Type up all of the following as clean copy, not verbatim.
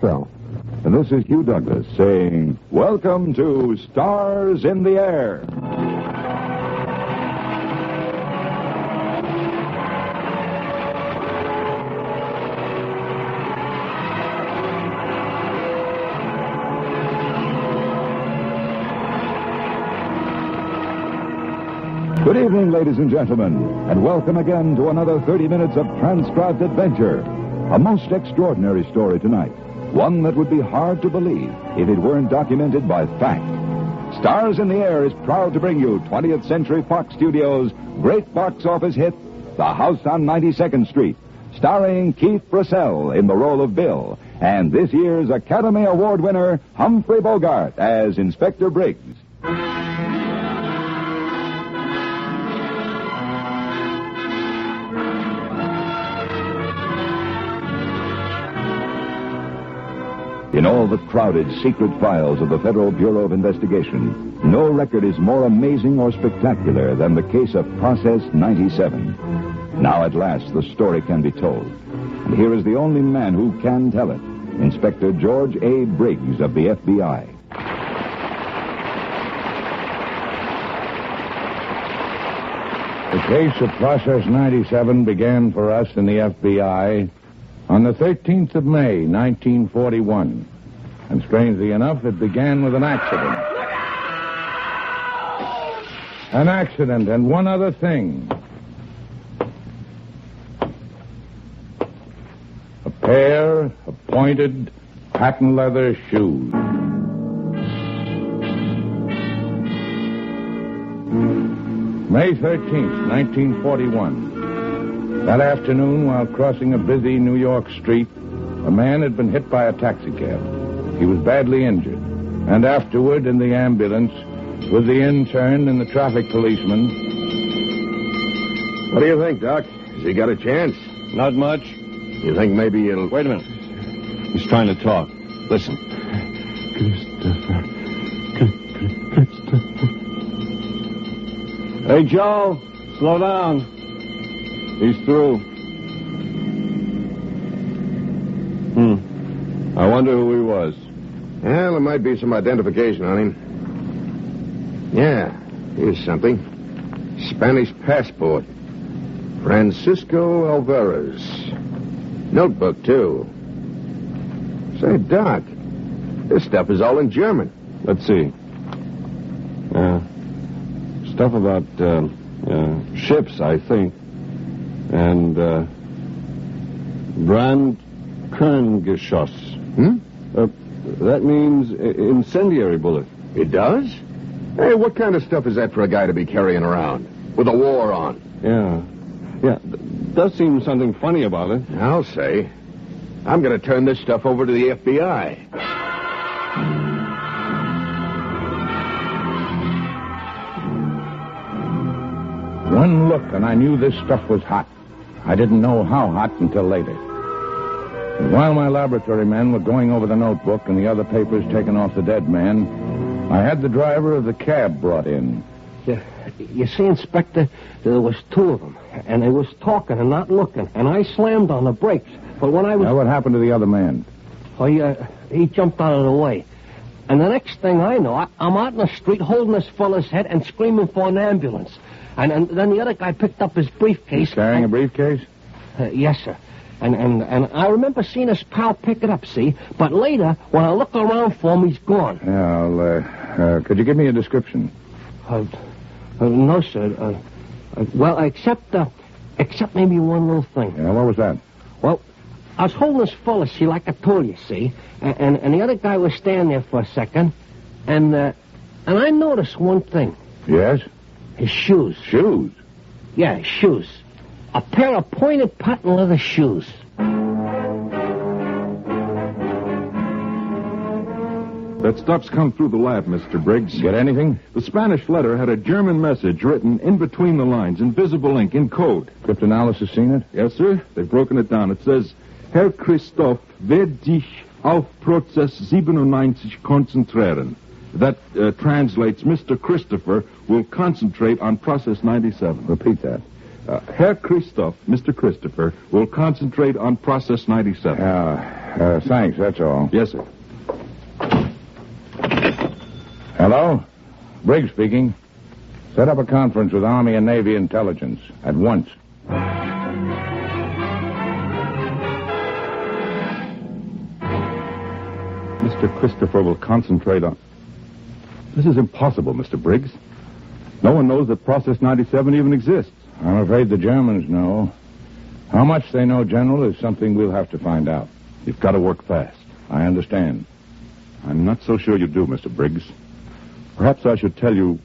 Castro. And this is Hugh Douglas saying, welcome to Stars in the Air. Good evening, ladies and gentlemen, and welcome again to another 30 minutes of transcribed adventure. A most extraordinary story tonight, one that would be hard to believe if it weren't documented by fact. Stars in the Air is proud to bring you 20th Century Fox Studios' great box office hit, The House on 92nd Street, starring Keith Purcell in the role of Bill, and this year's Academy Award winner, Humphrey Bogart, as Inspector Briggs. In all the crowded secret files of the Federal Bureau of Investigation, no record is more amazing or spectacular than the case of Process 97. Now at last the story can be told. And here is the only man who can tell it, Inspector George A. Briggs of the FBI. The case of Process 97 began for us in the FBI on the 13th of May, 1941. And strangely enough, it began with an accident. An accident and one other thing. A pair of pointed patent leather shoes. May 13th, 1941. That afternoon, while crossing a busy New York street, a man had been hit by a taxicab. He was badly injured. And afterward, in the ambulance, with the intern and the traffic policeman. What do you think, Doc? Has he got a chance? Not much. You think maybe he'll... Wait a minute. He's trying to talk. Listen. Christopher. Hey, Joe, slow down. He's through. I wonder who he was. Well, there might be some identification on him. Yeah, here's something. Spanish passport. Francisco Alvarez. Notebook, too. Say, Doc, this stuff is all in German. Let's see. Stuff about ships, I think. And Brandkerngeschoss. That means incendiary bullet. It does? Hey, what kind of stuff is that for a guy to be carrying around? With a war on? Yeah. Does seem something funny about it. I'll say. I'm going to turn this stuff over to the FBI. One look, and I knew this stuff was hot. I didn't know how hot until later. And while my laboratory men were going over the notebook and the other papers taken off the dead man, I had the driver of the cab brought in. You see, Inspector, there was two of them, and they was talking and not looking, and I slammed on the brakes. But when I was... Now, what happened to the other man? Oh, he jumped out of the way. And the next thing I know, I'm out in the street holding this fella's head and screaming for an ambulance. And then the other guy picked up his briefcase. He's carrying a briefcase? Yes, sir. And I remember seeing his pal pick it up, see? But later, when I look around for him, he's gone. Yeah, could you give me a description? No, sir. Well, except maybe one little thing. Yeah, what was that? Well, I was holding this fella, see, like I told you, see? And the other guy was standing there for a second. And I noticed one thing. Yes? His shoes. Shoes? Yeah, his shoes. A pair of pointed patent leather shoes. That stuff's come through the lab, Mr. Briggs. Get anything? The Spanish letter had a German message written in between the lines, in visible ink, in code. Cryptanalysis seen it? Yes, sir. They've broken it down. It says, Herr Christoph wird dich auf Prozess 97 konzentrieren. That translates, Mr. Christopher will concentrate on Process 97. Repeat that. Herr Christoph, Mr. Christopher, will concentrate on Process 97. Thanks, that's all. Yes, sir. Hello? Briggs speaking. Set up a conference with Army and Navy intelligence at once. Mr. Christopher will concentrate on... This is impossible, Mr. Briggs. No one knows that Process 97 even exists. I'm afraid the Germans know. How much they know, General, is something we'll have to find out. You've got to work fast. I understand. I'm not so sure you do, Mr. Briggs. Perhaps I should tell you,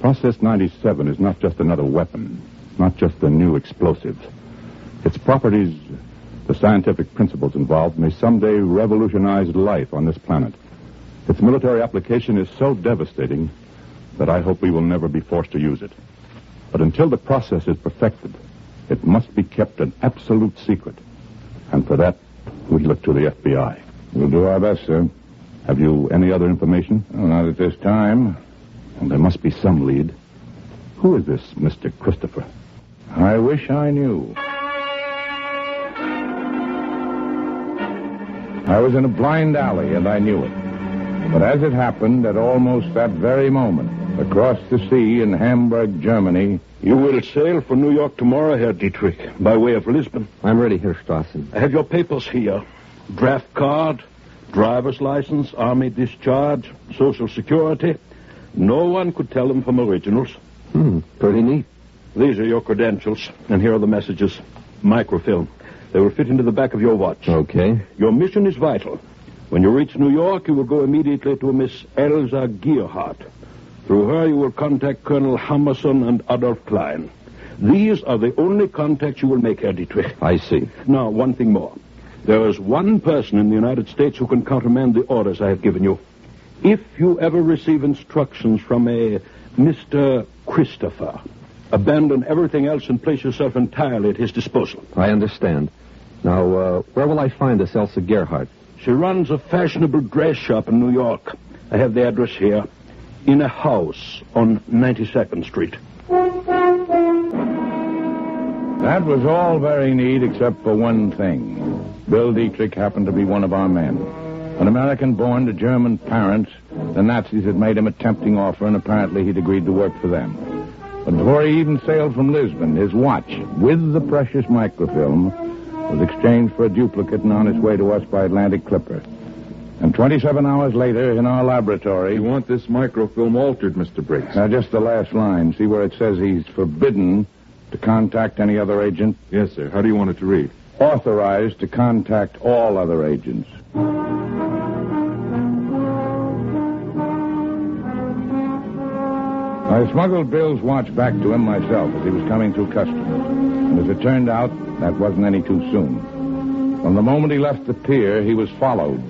Process 97 is not just another weapon, not just a new explosive. Its properties, the scientific principles involved, may someday revolutionize life on this planet. Its military application is so devastating that I hope we will never be forced to use it. But until the process is perfected, it must be kept an absolute secret. And for that, we look to the FBI. We'll do our best, sir. Have you any other information? Well, not at this time. Well, there must be some lead. Who is this Mr. Christopher? I wish I knew. I was in a blind alley, and I knew it. But as it happened, at almost that very moment, across the sea in Hamburg, Germany... You will sail for New York tomorrow, Herr Dietrich, by way of Lisbon. I'm ready, Herr Strassen. I have your papers here. Draft card, driver's license, army discharge, social security. No one could tell them from originals. Pretty neat. These are your credentials, and here are the messages. Microfilm. They will fit into the back of your watch. Okay. Your mission is vital. When you reach New York, you will go immediately to Miss Elsa Gearhart. Through her, you will contact Colonel Hammerson and Adolf Klein. These are the only contacts you will make, Herr Dietrich. I see. Now, one thing more. There is one person in the United States who can countermand the orders I have given you. If you ever receive instructions from a Mr. Christopher, abandon everything else and place yourself entirely at his disposal. I understand. Now, where will I find this Elsa Gerhardt? She runs a fashionable dress shop in New York. I have the address here. In a house on 92nd Street. That was all very neat except for one thing. Bill Dietrich happened to be one of our men. An American born to German parents, the Nazis had made him a tempting offer, and apparently he'd agreed to work for them. But before he even sailed from Lisbon, his watch, with the precious microfilm, was exchanged for a duplicate and on its way to us by Atlantic Clipper. And 27 hours later, in our laboratory... You want this microfilm altered, Mr. Briggs? Now, just the last line. See where it says he's forbidden to contact any other agent? Yes, sir. How do you want it to read? Authorized to contact all other agents. I smuggled Bill's watch back to him myself as he was coming through customs. And as it turned out, that wasn't any too soon. From the moment he left the pier, he was followed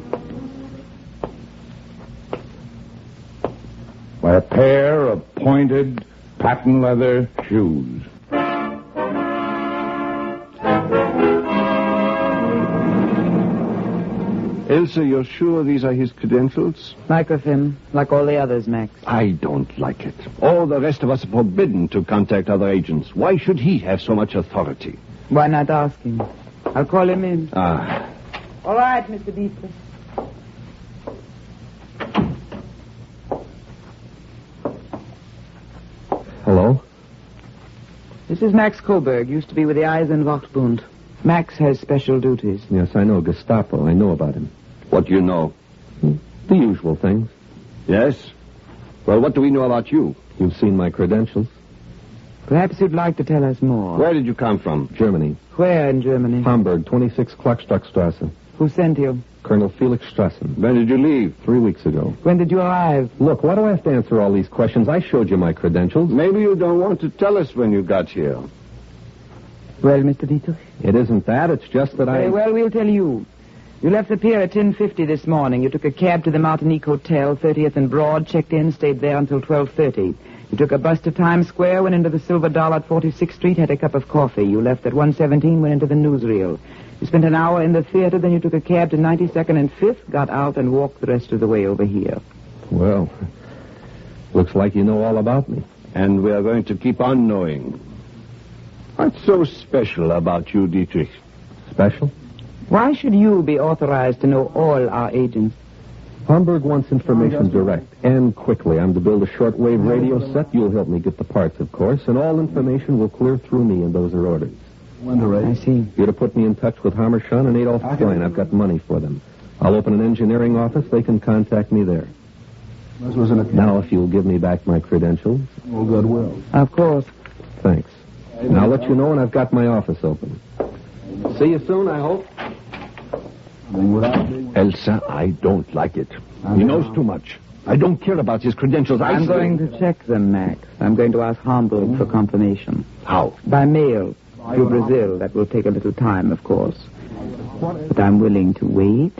by a pair of pointed, patent leather shoes. Elsa, you're sure these are his credentials? Microfilm, like all the others, Max. I don't like it. All the rest of us are forbidden to contact other agents. Why should he have so much authority? Why not ask him? I'll call him in. Ah. All right, Mr. Dietrich. Hello? This is Max Koberg, used to be with the Eisenwachtbund. Max has special duties. Yes, I know. Gestapo. I know about him. What do you know? The usual things. Yes? Well, what do we know about you? You've seen my credentials. Perhaps you'd like to tell us more. Where did you come from? Germany. Where in Germany? Hamburg, 26 Klockstockstrasse. Who sent you? Colonel Felix Strassen. When did you leave? 3 weeks ago. When did you arrive? Look, why do I have to answer all these questions? I showed you my credentials. Maybe you don't want to tell us when you got here. Well, Mr. Dietrich? It isn't that. It's just that Very well, we'll tell you. You left the pier at 10:50 this morning. You took a cab to the Martinique Hotel, 30th and Broad, checked in, stayed there until 12:30. You took a bus to Times Square, went into the Silver Doll at 46th Street, had a cup of coffee. You left at 1:17, went into the newsreel. You spent an hour in the theater, then you took a cab to 92nd and 5th, got out and walked the rest of the way over here. Well, looks like you know all about me. And we are going to keep on knowing. What's so special about you, Dietrich? Special? Why should you be authorized to know all our agents? Hamburg wants information direct and quickly. I'm to build a shortwave radio set. You'll help me get the parts, of course, and all information will clear through me, and those are orders. I see. You're to put me in touch with Hammershon and Adolf Klein. I've got money for them. I'll open an engineering office. They can contact me there. Now, if you'll give me back my credentials. Oh, goodwill. Of course. Thanks. And I'll let you know when I've got my office open. See you soon, I hope. Elsa, I don't like it. He knows too much. I don't care about his credentials. I'm going to check them, Max. I'm going to ask Hamburg for confirmation. How? By mail. To Brazil. That will take a little time, of course. But I'm willing to wait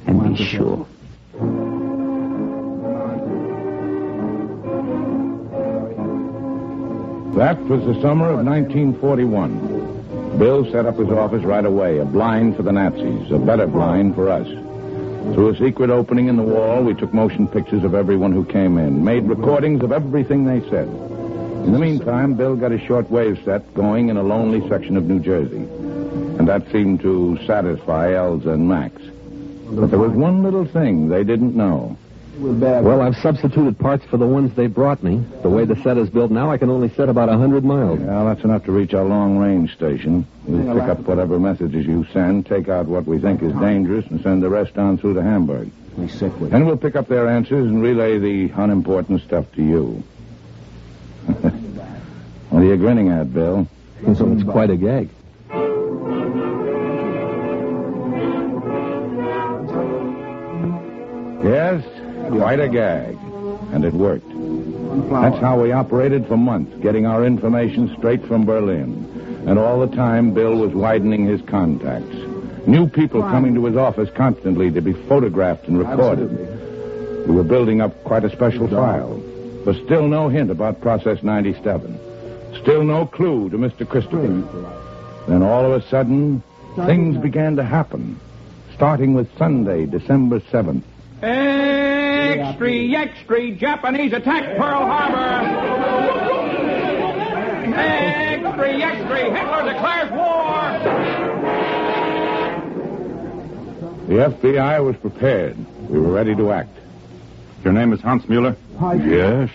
and be sure. That was the summer of 1941. Bill set up his office right away, a blind for the Nazis, a better blind for us. Through a secret opening in the wall, we took motion pictures of everyone who came in, made recordings of everything they said. In the meantime, Bill got a shortwave set going in a lonely section of New Jersey. And that seemed to satisfy Elsa and Max. But there was one little thing they didn't know. Well, I've substituted parts for the ones they brought me. The way the set is built now, I can only set about 100 miles. Well, that's enough to reach our long-range station. We'll pick up whatever messages you send, take out what we think is dangerous, and send the rest on through to Hamburg. And we'll pick up their answers and relay the unimportant stuff to you. What are you grinning at, Bill? So it's quite a gag. Yes, quite a gag. And it worked. That's how we operated for months, getting our information straight from Berlin. And all the time, Bill was widening his contacts. New people coming to his office constantly to be photographed and recorded. We were building up quite a special file. But still no hint about Process 97. Still no clue to Mr. Christopher. Then all of a sudden, things began to happen. Starting with Sunday, December 7th. Extra, Japanese attack Pearl Harbor. Extra, Hitler declares war. The FBI was prepared. We were ready to act. Your name is Hans Mueller? Yes.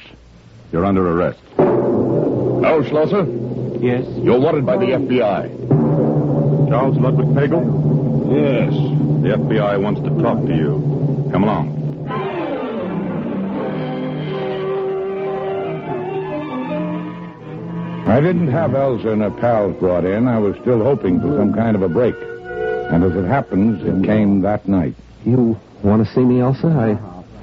You're under arrest. Oh, Schlosser? Yes? You're wanted by the FBI. Charles Ludwig Pagel? Yes. The FBI wants to talk to you. Come along. I didn't have Elsa and her pals brought in. I was still hoping for some kind of a break. And as it happens, it came that night. You want to see me, Elsa?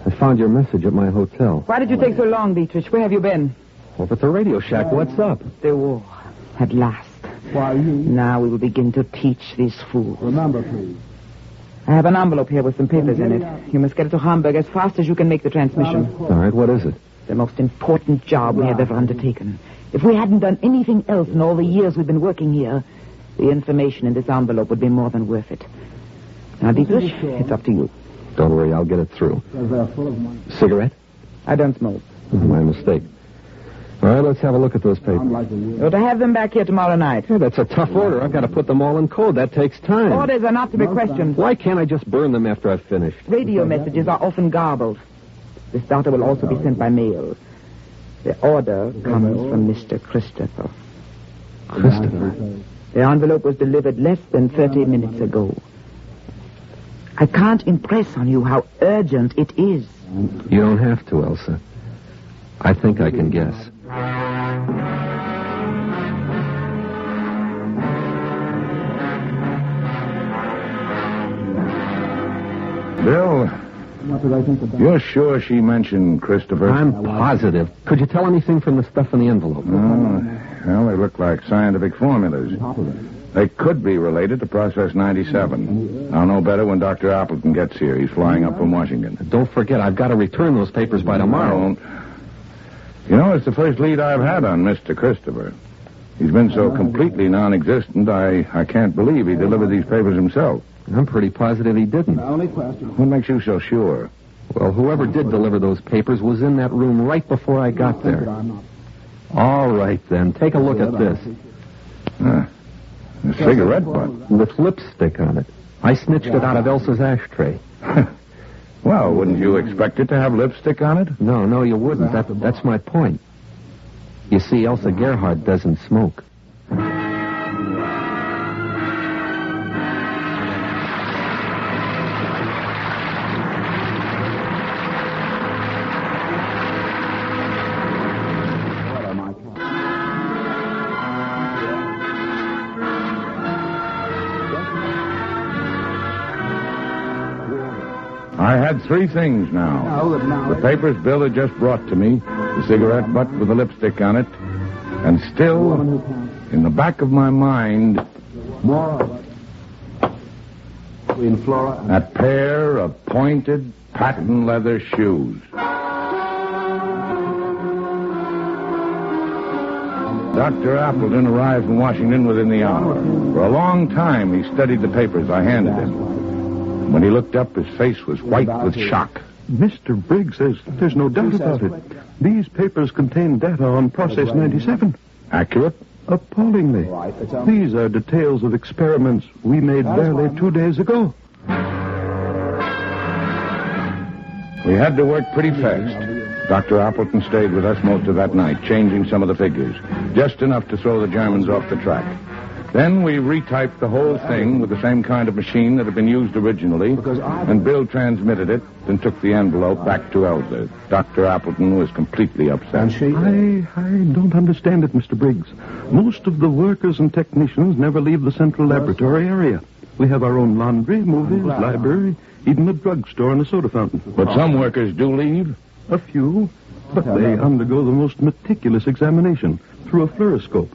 I found your message at my hotel. Why did you take so long, Dietrich? Where have you been? Over at the radio shack. What's up? The war. At last. Now we will begin to teach these fools. Remember, please. I have an envelope here with some papers in it. You must get it to Hamburg as fast as you can make the transmission. All right, what is it? The most important job we have ever undertaken. If we hadn't done anything else in all the years we've been working here, the information in this envelope would be more than worth it. Now, Dietrich, it's up to you. Don't worry, I'll get it through. Cigarette? I don't smoke. My mistake. All right, let's have a look at those papers. You're to have them back here tomorrow night. Yeah, that's a tough order. I've got to put them all in code. That takes time. Orders are not to be questioned. Why can't I just burn them after I've finished? Radio messages are often garbled. This data will also be sent by mail. The order comes from Mr. Christopher. Christopher? The envelope was delivered less than 30 minutes ago. I can't impress on you how urgent it is. You don't have to, Elsa. I think I can guess. Bill, you're sure she mentioned Christopher? I'm positive. Could you tell anything from the stuff in the envelope? Well, they look like scientific formulas. They could be related to Process 97. I'll know better when Dr. Appleton gets here. He's flying up from Washington. Don't forget, I've got to return those papers by tomorrow. You know, it's the first lead I've had on Mr. Christopher. He's been so completely non-existent, I can't believe he delivered these papers himself. I'm pretty positive he didn't. What makes you so sure? Well, whoever did deliver those papers was in that room right before I got there. All right, then. Take a look at this. A cigarette butt. With lipstick on it. I snitched it out of Elsa's ashtray. Well, wouldn't you expect it to have lipstick on it? No, you wouldn't. That's my point. You see, Elsa Gerhardt doesn't smoke. I had three things now. The papers Bill had just brought to me, the cigarette butt with the lipstick on it, and still, in the back of my mind, that pair of pointed patent leather shoes. Dr. Appleton arrived from Washington within the hour. For a long time, he studied the papers I handed him. When he looked up, his face was white with shock. Mr. Briggs, there's no doubt about it. These papers contain data on Process 97. Accurate? Appallingly. These are details of experiments we made barely 2 days ago. We had to work pretty fast. Dr. Appleton stayed with us most of that night, changing some of the figures, just enough to throw the Germans off the track. Then we retyped the whole thing with the same kind of machine that had been used originally, and Bill transmitted it and took the envelope back to Elsa. Dr. Appleton was completely upset. I don't understand it, Mr. Briggs. Most of the workers and technicians never leave the central laboratory area. We have our own laundry, movies, library, even a drugstore and a soda fountain. But some workers do leave? A few, but they undergo the most meticulous examination through a fluoroscope.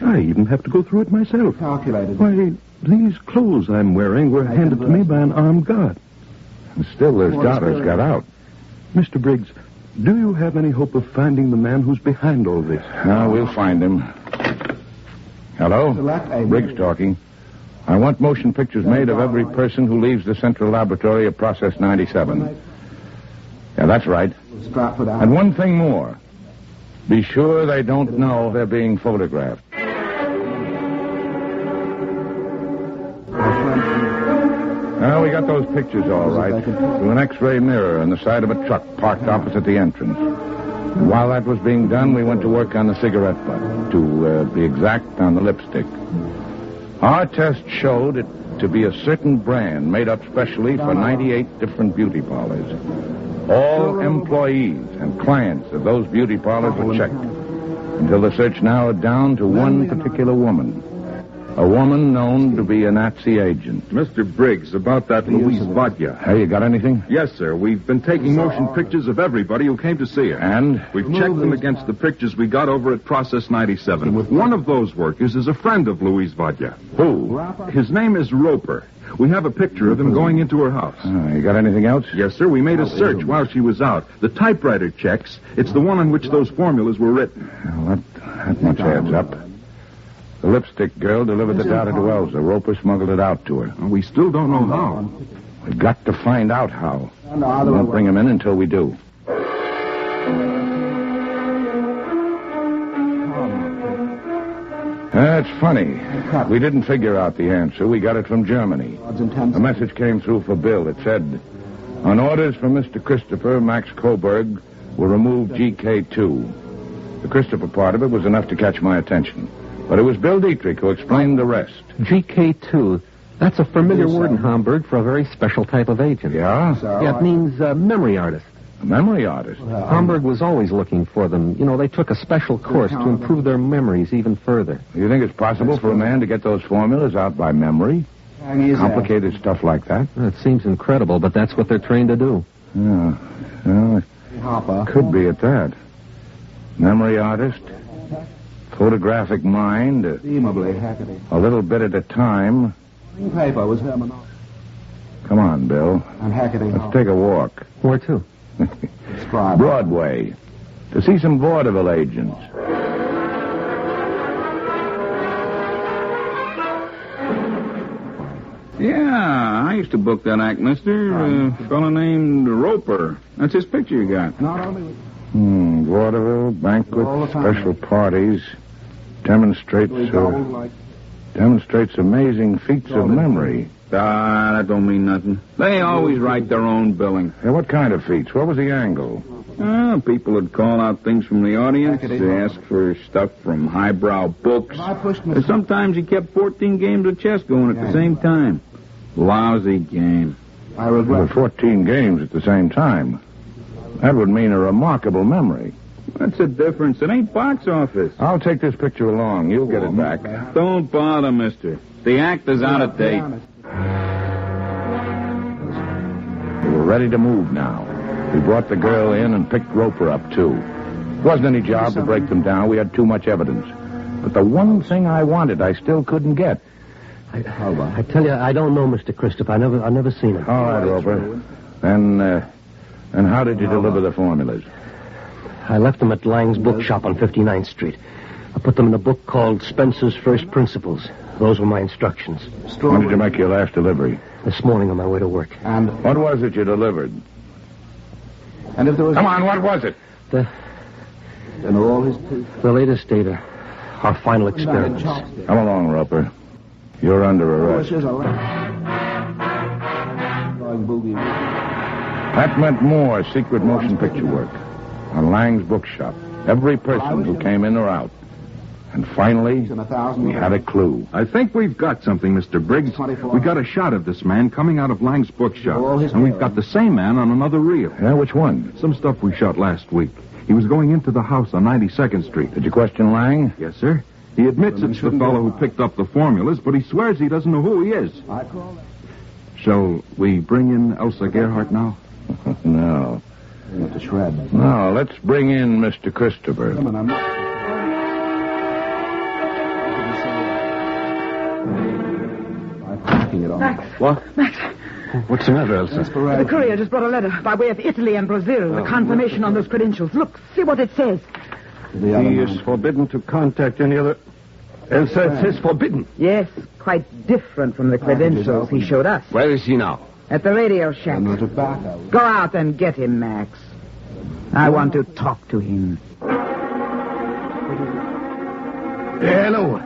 I even have to go through it myself. Why, these clothes I'm wearing were handed to me by an armed guard. And still, those doubters got out. Mr. Briggs, do you have any hope of finding the man who's behind all this? We'll find him. Hello? Briggs talking. I want motion pictures made of every person who leaves the central laboratory of Process 97. Yeah, that's right. And one thing more. Be sure they don't know they're being photographed. Well, we got those pictures all right through an X-ray mirror on the side of a truck parked opposite the entrance. And while that was being done, we went to work on the cigarette butt, to be exact, on the lipstick. Our test showed it to be a certain brand made up specially for 98 different beauty parlors. All employees and clients of those beauty parlors were checked until the search narrowed down to one particular woman. A woman known to be a Nazi agent. Mr. Briggs, about that Louise Vodya. Hey, you got anything? Yes, sir. We've been taking motion pictures of everybody who came to see her. And? We've checked them against the pictures we got over at Process 97. One of those workers is a friend of Louise Vodya. Who? His name is Roper. We have a picture of him going into her house. You got anything else? Yes, sir. We made a search while she was out. The typewriter checks. It's the one on which those formulas were written. Well, that much adds up. The lipstick girl delivered the data to Elsa. Roper smuggled it out to her. We still don't know how. We've got to find out how. We won't bring him in until we do. That's funny. We didn't figure out the answer. We got it from Germany. A message came through for Bill. It said, on orders from Mr. Christopher, Max Coburg will remove GK2. The Christopher part of it was enough to catch my attention. But it was Bill Dietrich who explained the rest. GK2. That's a familiar word in Hamburg for a very special type of agent. Yeah? Yeah, it means memory artist. A memory artist? Hamburg was always looking for them. You know, they took a special course to improve their memories even further. You think it's possible for a man to get those formulas out by memory? Complicated stuff like that? Well, it seems incredible, but that's what they're trained to do. Yeah. Well, it could be at that. Memory artist, photographic mind, a little bit at a time. Come on, Bill. Let's take a walk. Where to? Broadway. To see some vaudeville agents. Yeah, I used to book that act, mister. A fellow named Roper. That's his picture you got. Vaudeville, banquets, special parties. Demonstrates amazing feats of memory. That don't mean nothing. They always write their own billing. Yeah, what kind of feats? What was the angle? People would call out things from the audience. They ask for stuff from highbrow books. And sometimes he kept 14 games of chess going at the same time. Lousy game. I regret 14 games at the same time. That would mean a remarkable memory. What's the difference? It ain't box office. I'll take this picture along. You'll get it back. Don't bother, mister. The act is out of date. We were ready to move now. We brought the girl in and picked Roper up, too. It wasn't any job to break them down. We had too much evidence. But the one thing I wanted, I still couldn't get. I tell you, I don't know, Mr. Christopher. I've never seen him. All right, Roper. And how did you deliver the formulas? I left them at Lang's bookshop on 59th Street. I put them in a book called Spencer's First Principles. Those were my instructions. When did you make your last delivery? This morning on my way to work. And what was it you delivered? And if there was... Come on, what was it? The latest data. Our final experiments. Come along, Roper. You're under arrest. That meant more secret motion picture work on Lang's bookshop. Every person who came in or out. And finally, we had a clue. I think we've got something, Mr. Briggs. We got a shot of this man coming out of Lang's bookshop. And we've got the same man on another reel. Yeah, which one? Some stuff we shot last week. He was going into the house on 92nd Street. Did you question Lang? Yes, sir. He admits it's the fellow who picked up the formulas, but he swears he doesn't know who he is. Shall we bring in Elsa Gerhardt now? No. No, let's bring in Mr. Christopher. Max. What? Max. What's the matter, Elsa? The courier just brought a letter by way of Italy and Brazil. The confirmation on those credentials. Look, see what it says. He is forbidden to contact any other... Elsa, it says forbidden. Yes, quite different from the credentials he showed us. Where is he now? At the radio shack. Go out and get him, Max. I want to talk to him. Hello.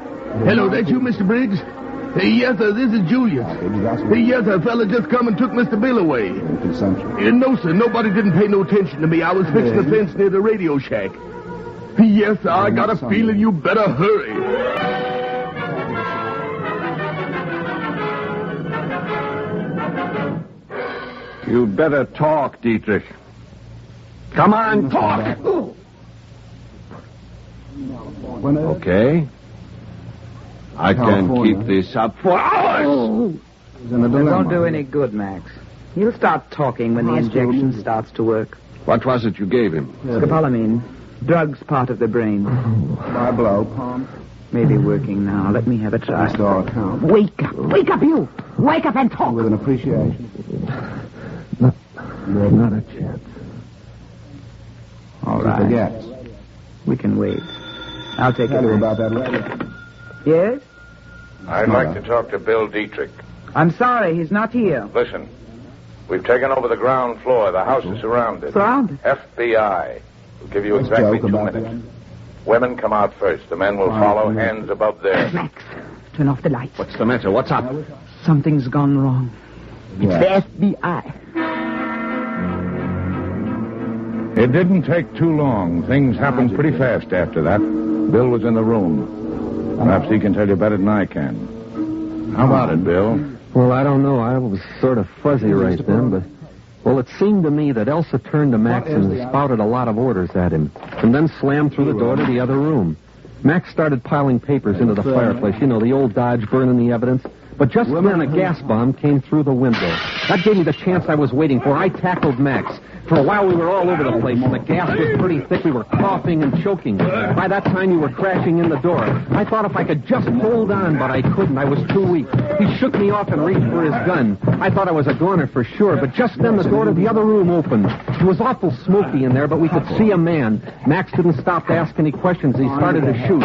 Hello, that you, Mr. Briggs? Yes, sir, this is Julius. Yes, sir, fella just come and took Mr. Bill away. No, sir, nobody didn't pay no attention to me. I was fixing the fence near the radio shack. Yes, sir, I got a feeling you better hurry. You better talk, Dietrich. Come on, talk! Okay. I can keep this up for hours! It won't do any good, Max. He'll start talking when the injection starts to work. What was it you gave him? Scopolamine. Drugs part of the brain. My blow, Palm. Maybe working now. Let me have a try. Wake up. Wake up, you! Wake up and talk! With an appreciation. Not a chance. All right. We can wait. I'll take it. About that later. Yes? I'd like to talk to Bill Dietrich. I'm sorry, he's not here. Listen, we've taken over the ground floor. The house is surrounded. Surrounded? FBI. We'll give you exactly 2 minutes. Women come out first. The men will follow, hands above theirs. Max, turn off the lights. What's the matter? What's up? Something's gone wrong. It's the FBI. It didn't take too long. Things happened pretty fast after that. Bill was in the room. Perhaps he can tell you better than I can. How about it, Bill? Well, I don't know. I was sort of fuzzy right then, but... Well, it seemed to me that Elsa turned to Max and spouted a lot of orders at him, and then slammed through the door to the other room. Max started piling papers into the fireplace. You know, the old Dodge burning the evidence. But just then, a gas bomb came through the window. That gave me the chance I was waiting for. I tackled Max. For a while, we were all over the place, and the gas was pretty thick. We were coughing and choking. By that time, you were crashing in the door. I thought if I could just hold on, but I couldn't. I was too weak. He shook me off and reached for his gun. I thought I was a goner for sure, but just then the door to the other room opened. It was awful smoky in there, but we could see a man. Max didn't stop to ask any questions. He started to shoot.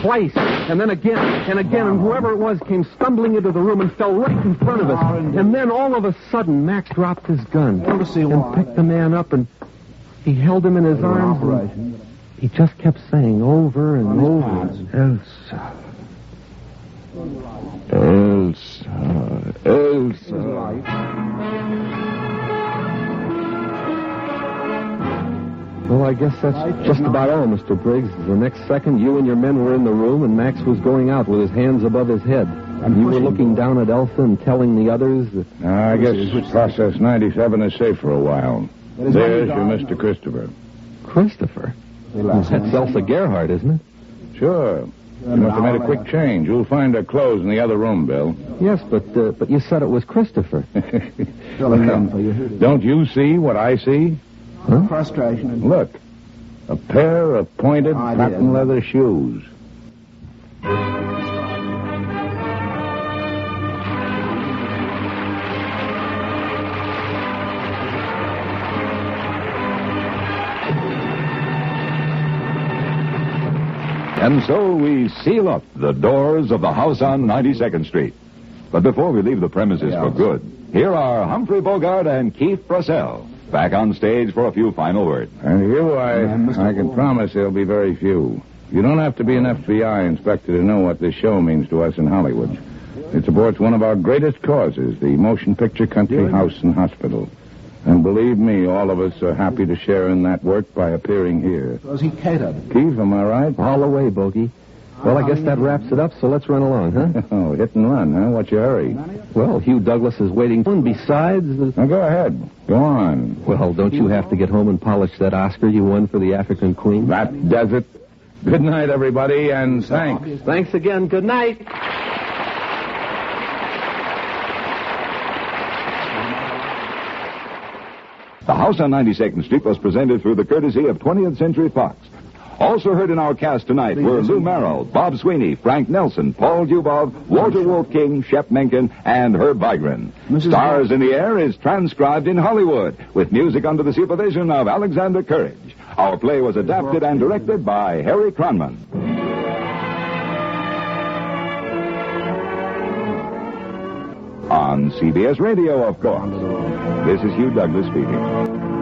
Twice, and then again, and whoever it was came stumbling into the room and fell right in front of us. And then all of a sudden, Max dropped his gun and picked the man up, and he held him in his arms, and he just kept saying over and over, Elsa, Elsa, Elsa. Well, I guess that's just about all, Mr. Briggs. The next second, you and your men were in the room, and Max was going out with his hands above his head. And you were looking down at Elsa and telling the others that... I guess Process 97 is safe for a while. There's your Mr. Christopher. Christopher? That's Elsa Gerhardt, isn't it? Sure. You must have made a quick change. You'll find her clothes in the other room, Bill. Yes, but you said it was Christopher. Don't you see what I see? Huh? Frustration. Look, a pair of pointed patent leather shoes. And so we seal up the doors of the house on 92nd Street. But before we leave the premises for good, here are Humphrey Bogart and Keith Purcell, back on stage for a few final words. And you, I can promise there'll be very few. You don't have to be an FBI inspector to know what this show means to us in Hollywood. It supports one of our greatest causes, the Motion Picture Country House and Hospital. And believe me, all of us are happy to share in that work by appearing here. Was he catered? Keith, am I right? All the way, Bogey. Well, I guess that wraps it up, so let's run along, huh? Oh, hit and run, huh? What's your hurry? Well, Hugh Douglas is waiting. And besides... Now, go ahead. Go on. Well, don't you have to get home and polish that Oscar you won for the African Queen? That does it. Good night, everybody, and thanks. Thanks again. Good night. The House on 92nd Street was presented through the courtesy of 20th Century Fox. Also heard in our cast tonight were Lou Merrill, Bob Sweeney, Frank Nelson, Paul Dubov, Walter Wolfking, Shep Menken, and Herb Vigran. Stars in the Air is transcribed in Hollywood with music under the supervision of Alexander Courage. Our play was adapted and directed by Harry Cronman. On CBS Radio, of course. This is Hugh Douglas speaking.